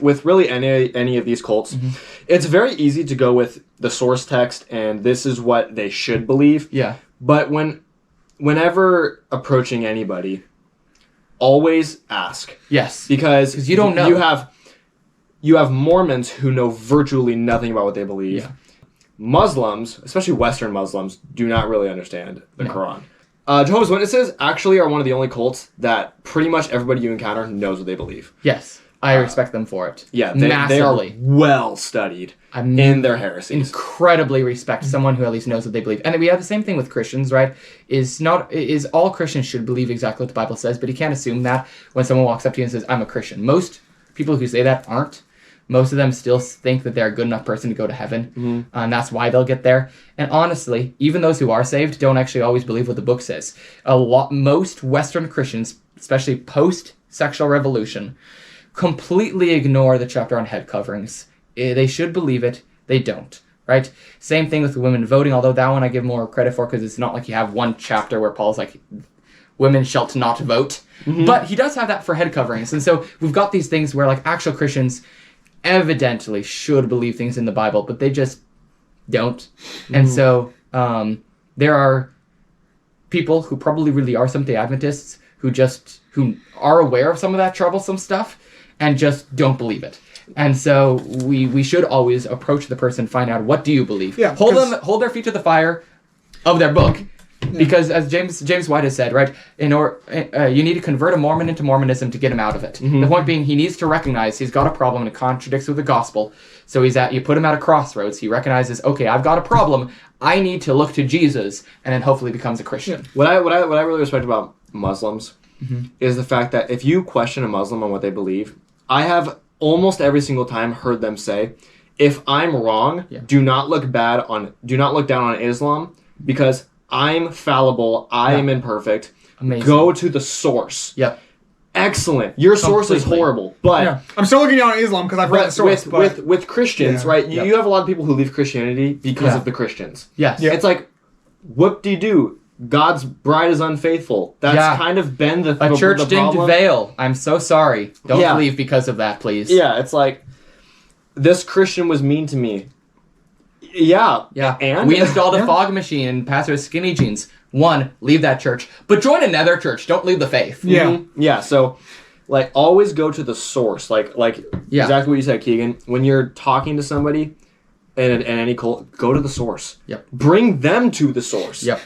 With really any of these cults, it's very easy to go with the source text and this is what they should believe. Yeah. But whenever approaching anybody, always ask. Yes. Because you don't know. You have Mormons who know virtually nothing about what they believe. Yeah. Muslims, especially Western Muslims, do not really understand the Quran. Jehovah's Witnesses actually are one of the only cults that pretty much everybody you encounter knows what they believe. Yes. I respect them for it. Yeah, massively. They are well studied in their heresies. Incredibly respect someone who at least knows what they believe. And we have the same thing with Christians, right? Is all Christians should believe exactly what the Bible says, but you can't assume that when someone walks up to you and says, I'm a Christian. Most people who say that aren't. Most of them still think that they're a good enough person to go to heaven, and that's why they'll get there. And honestly, even those who are saved don't actually always believe what the book says. Most Western Christians, especially post-sexual revolution, completely ignore the chapter on head coverings. They should believe it. They don't, right? Same thing with women voting, although that one I give more credit for because it's not like you have one chapter where Paul's like, women shall not vote. But he does have that for head coverings. And so we've got these things where like actual Christians evidently should believe things in the Bible, but they just don't. And so there are people who probably really are Seventh-day Adventists who are aware of some of that troublesome stuff and just don't believe it. And so we should always approach the person, find out, what do you believe? Yeah, hold their feet to the fire of their book. Because as James White has said, right, you need to convert a Mormon into Mormonism to get him out of it. The point being, he needs to recognize he's got a problem and it contradicts with the gospel. So you put him at a crossroads. He recognizes, okay, I've got a problem. I need to look to Jesus, and then hopefully becomes a Christian. What I really respect about Muslims is the fact that if you question a Muslim on what they believe, I have almost every single time heard them say, if I'm wrong, do not look down on Islam because I'm fallible. I am imperfect. Amazing. Go to the source. Yep. Excellent. Your source is horrible, but I'm still looking down on Islam because I've read the source. With Christians, right? You have a lot of people who leave Christianity because of the Christians. Yes. It's like, whoop-de-doo. God's bride is unfaithful. That's kind of been the problem. A church didn't veil. I'm so sorry. Don't leave because of that, please. Yeah, it's like, this Christian was mean to me. Yeah. And we installed a fog machine and pastor's skinny jeans. 1, leave that church. But join another church. Don't leave the faith. Yeah, so like always go to the source. Like exactly what you said, Keegan. When you're talking to somebody in any cult, go to the source. Yep. Bring them to the source. Yep.